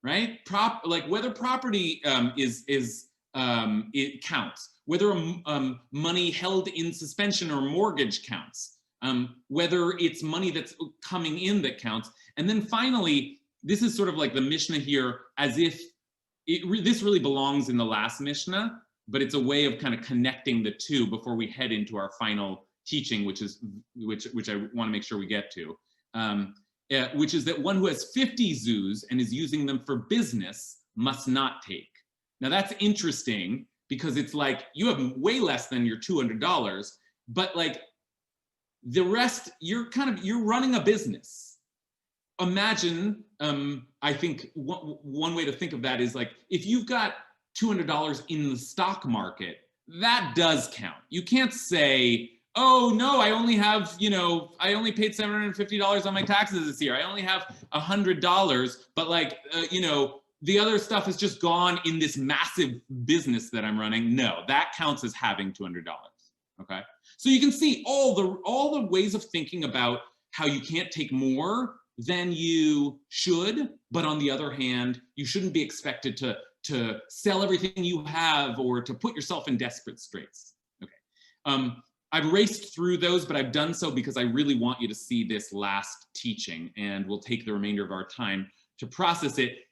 Speaker 1: right? Like whether property is it counts. Whether money held in suspension or mortgage counts. Whether it's money that's coming in that counts. And then finally, this is sort of like the Mishnah here, as if this really belongs in the last Mishnah, but it's a way of kind of connecting the two before we head into our final teaching, which I want to make sure we get to, which is that one who has 50 zuz and is using them for business must not take. Now that's interesting because it's like you have way less than your $200, but like the rest, you're running a business. Imagine, I think one way to think of that is like, if you've got $200 in the stock market, that does count. You can't say, oh no, I only have, I only paid $750 on my taxes this year. I only have $100, but like, the other stuff is just gone in this massive business that I'm running. No, that counts as having $200, okay? So you can see all the ways of thinking about how you can't take more than you should, but on the other hand, you shouldn't be expected to sell everything you have or to put yourself in desperate straits. Okay, I've raced through those, but I've done so because I really want you to see this last teaching, and we'll take the remainder of our time to process it.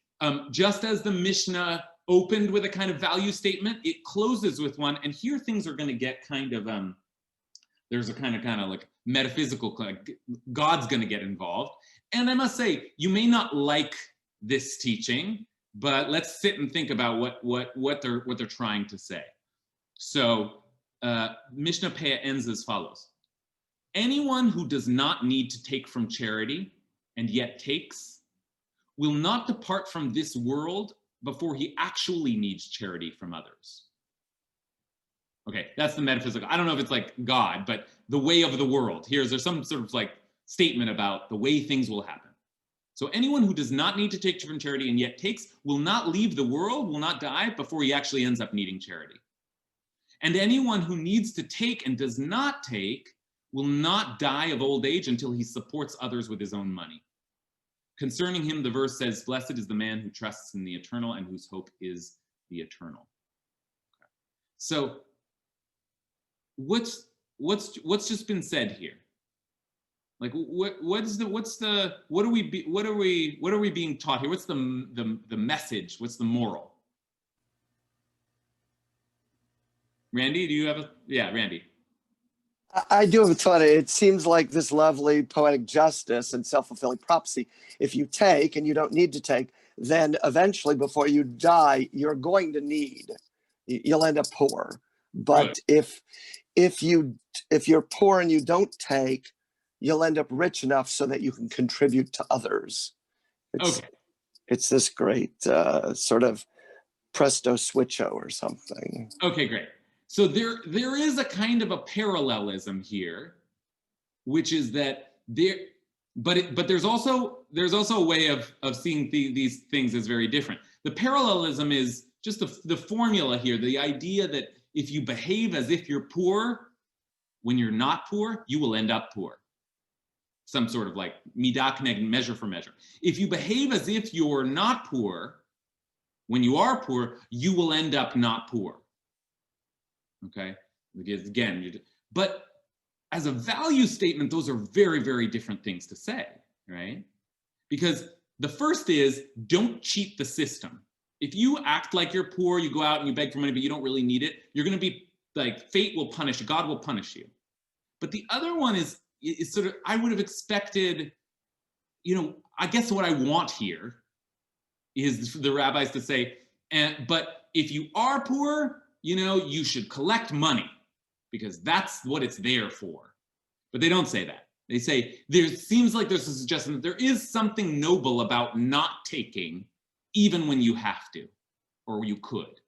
Speaker 1: Just as the Mishnah opened with a kind of value statement, it closes with one, and here things are going to get kind of, there's a kind of like metaphysical, like God's going to get involved. And I must say, you may not like this teaching, but let's sit and think about what they're trying to say. So Mishnah Peah ends as follows: anyone who does not need to take from charity and yet takes will not depart from this world before he actually needs charity from others. Okay, that's the metaphysical. I don't know if it's like God, but the way of the world. There's some sort of like statement about the way things will happen. So anyone who does not need to take from charity and yet takes will not leave the world, will not die before he actually ends up needing charity. And anyone who needs to take and does not take will not die of old age until he supports others with his own money. Concerning him, the verse says, blessed is the man who trusts in the eternal and whose hope is the eternal. Okay. So what's just been said here? Like what are we being taught here? What's the message? What's the moral? Randy, do you have Randy?
Speaker 6: I do have a thought. It seems like this lovely poetic justice and self-fulfilling prophecy. If you take and you don't need to take, then eventually before you die, you're going to need. You'll end up poor. But right. if you're poor and you don't take, you'll end up rich enough so that you can contribute to others. It's this great sort of presto switcho or something.
Speaker 1: Okay, great. So there is a kind of a parallelism here, which is that but there's also a way of seeing these things as very different. The parallelism is just the formula here, the idea that if you behave as if you're poor, when you're not poor, you will end up poor. Some sort of like midah k'neged, measure for measure. If you behave as if you're not poor, when you are poor, you will end up not poor. Okay, because again, but as a value statement, those are very, very different things to say, right? Because the first is, don't cheat the system. If you act like you're poor, you go out and you beg for money, but you don't really need it, you're going to be like, fate will punish you, God will punish you. But the other one is sort of, I would have expected, I guess what I want here is the rabbis to say, but if you are poor, you should collect money because that's what it's there for. But they don't say that. They say, seems like there's a suggestion that there is something noble about not taking even when you have to, or you could,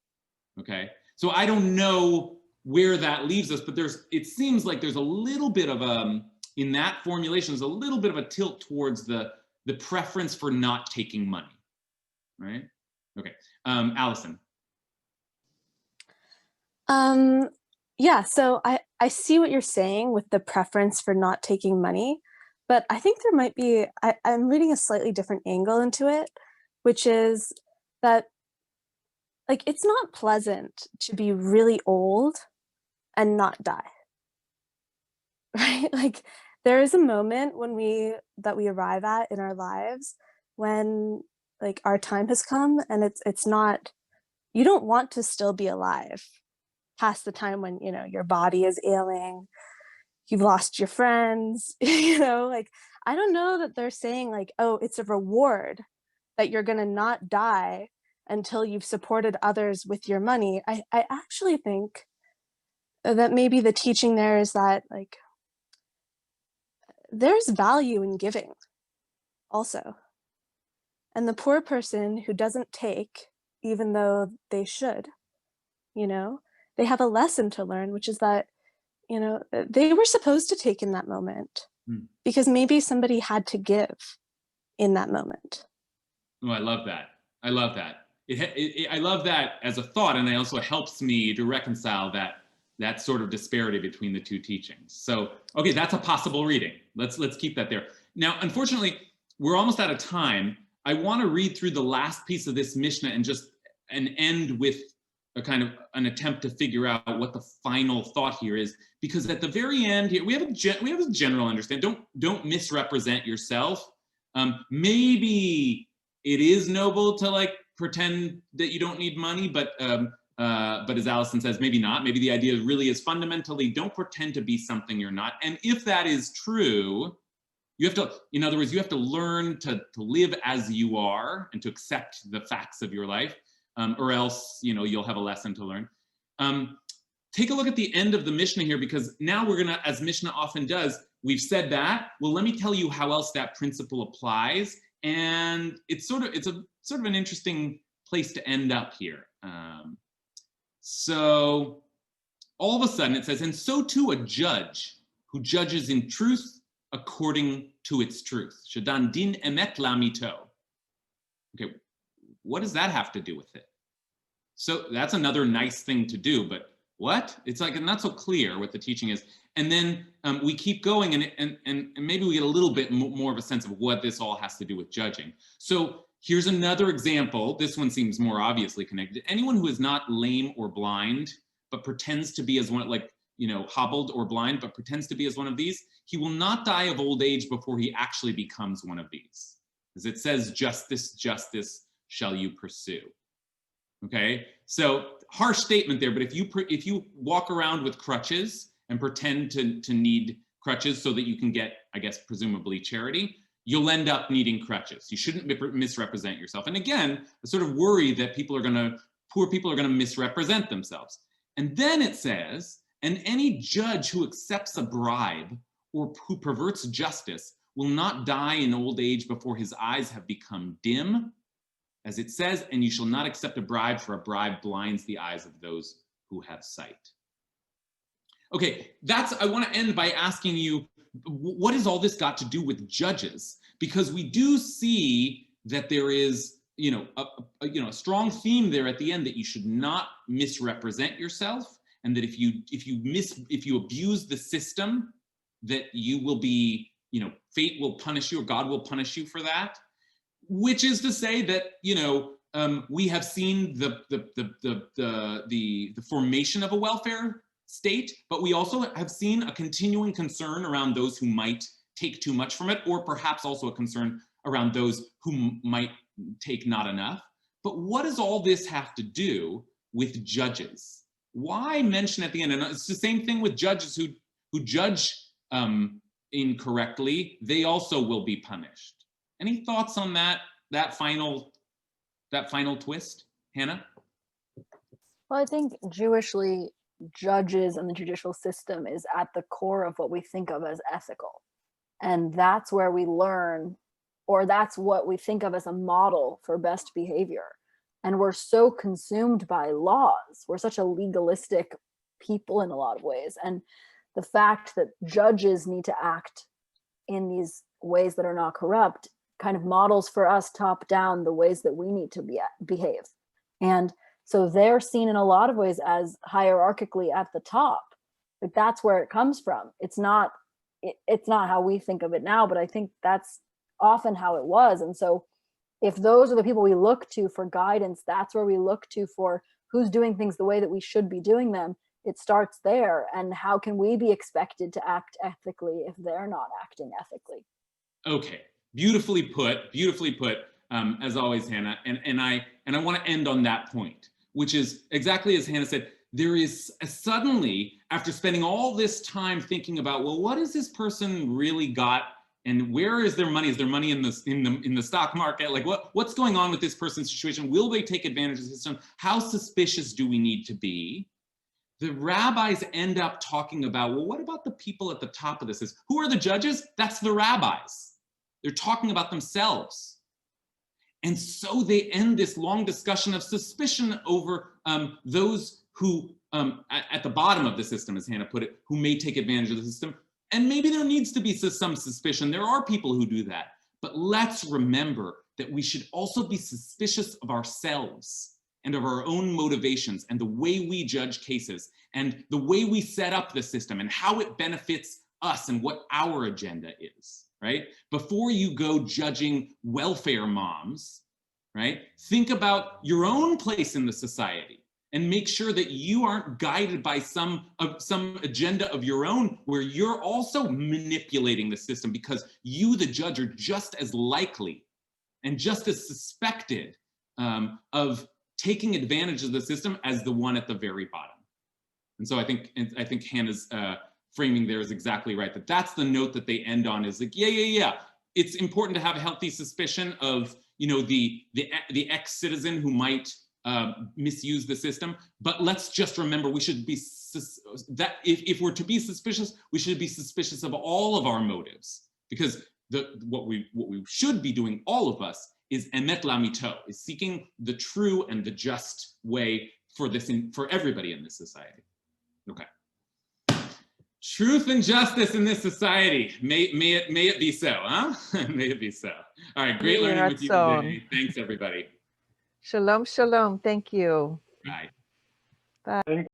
Speaker 1: okay? So I don't know where that leaves us, but it seems like there's a little bit of in that formulation, there's a little bit of a tilt towards the preference for not taking money, right? Okay, Allison.
Speaker 13: Yeah, so I see what you're saying with the preference for not taking money, but I think there might be, I'm reading a slightly different angle into it, which is that like, it's not pleasant to be really old and not die. Right? Like, there is a moment that we arrive at in our lives when, like, our time has come, and it's not, you don't want to still be alive past the time when, you know, your body is ailing, you've lost your friends, you know, like, I don't know that they're saying like, oh, it's a reward that you're going to not die until you've supported others with your money. I actually think that maybe the teaching there is that, like, there's value in giving also. And the poor person who doesn't take, even though they should, you know, they have a lesson to learn, which is that, you know, they were supposed to take in that moment because maybe somebody had to give in that moment.
Speaker 1: Oh, I love that. I love that. I love that as a thought, and it also helps me to reconcile that sort of disparity between the two teachings. So, okay, that's a possible reading. Let's keep that there. Now, unfortunately, we're almost out of time. I want to read through the last piece of this Mishnah and end with a kind of an attempt to figure out what the final thought here is, because at the very end here we have a general understanding. Don't misrepresent yourself. Maybe it is noble to like pretend that you don't need money, but as Allison says, maybe not. Maybe the idea really is fundamentally don't pretend to be something you're not. And if that is true, you have to, in other words, you have to learn to live as you are and to accept the facts of your life. Or else, you know, you'll have a lesson to learn. Take a look at the end of the Mishnah here, because now we're gonna, as Mishnah often does, we've said that. Well, let me tell you how else that principle applies, and it's sort of an interesting place to end up here. So all of a sudden it says, and so too a judge who judges in truth according to its truth. Shadan din emet lamito. Okay. What does that have to do with it? So that's another nice thing to do, but what? It's like not so clear what the teaching is. And then we keep going, and maybe we get a little bit more of a sense of what this all has to do with judging. So here's another example. This one seems more obviously connected. Anyone who is not lame or blind, but pretends to be as one, like, you know, hobbled or blind, but pretends to be as one of these, he will not die of old age before he actually becomes one of these. As it says, justice, justice shall you pursue. Okay, so harsh statement there, but if you walk around with crutches and pretend to need crutches so that you can get, I guess, presumably charity, you'll end up needing crutches. You shouldn't misrepresent yourself. And again, a sort of worry that poor people are gonna misrepresent themselves. And then it says, and any judge who accepts a bribe or who perverts justice will not die in old age before his eyes have become dim. As it says, and you shall not accept a bribe, for a bribe blinds the eyes of those who have sight. Okay, I want to end by asking you, what has all this got to do with judges? Because we do see that there is, you know, a strong theme there at the end that you should not misrepresent yourself, and that if you abuse the system, that you will be, you know, fate will punish you, or God will punish you for that. Which is to say that, you know, we have seen the formation of a welfare state, but we also have seen a continuing concern around those who might take too much from it, or perhaps also a concern around those who might take not enough. But what does all this have to do with judges? Why mention at the end? And it's the same thing with judges who judge incorrectly. They also will be punished. Any thoughts on that final twist, Hannah?
Speaker 14: Well, I think Jewishly, judges and the judicial system is at the core of what we think of as ethical. And that's where we learn, or that's what we think of as a model for best behavior. And we're so consumed by laws. We're such a legalistic people in a lot of ways. And the fact that judges need to act in these ways that are not corrupt kind of models for us top down the ways that we need to behave. And so they're seen in a lot of ways as hierarchically at the top. Like that's where it comes from. It's not how we think of it now, but I think that's often how it was. And so if those are the people we look to for guidance, that's where we look to for who's doing things the way that we should be doing them. It starts there. And how can we be expected to act ethically if they're not acting ethically?
Speaker 1: Okay, beautifully put, as always, Hannah. And I want to end on that point, which is exactly as Hannah said. There is suddenly, after spending all this time thinking about, well, what has this person really got, and where is their money? Is their money in the stock market? Like, what's going on with this person's situation? Will they take advantage of the system? How suspicious do we need to be? The rabbis end up talking about, well, what about the people at the top of this? Who are the judges? That's the rabbis. They're talking about themselves. And so they end this long discussion of suspicion over those who, at the bottom of the system, as Hannah put it, who may take advantage of the system. And maybe there needs to be some suspicion. There are people who do that. But let's remember that we should also be suspicious of ourselves and of our own motivations and the way we judge cases and the way we set up the system and how it benefits us and what our agenda is, right? Before you go judging welfare moms, right? Think about your own place in the society and make sure that you aren't guided by some agenda of your own where you're also manipulating the system, because you, the judge, are just as likely and just as suspected of taking advantage of the system as the one at the very bottom. And so I think Hannah's framing there is exactly right, that's the note that they end on, is like, yeah. It's important to have a healthy suspicion of, the ex-citizen who might misuse the system, but let's just remember we should be that if we're to be suspicious, we should be suspicious of all of our motives, because what we should be doing, all of us, is emet lamito, is seeking the true and the just way for everybody in this society. Okay. Truth and justice in this society. May it be so, huh? May it be so. All right, great learning with you today. Thanks, everybody.
Speaker 5: Shalom, shalom. Thank you.
Speaker 1: Bye.
Speaker 5: Bye.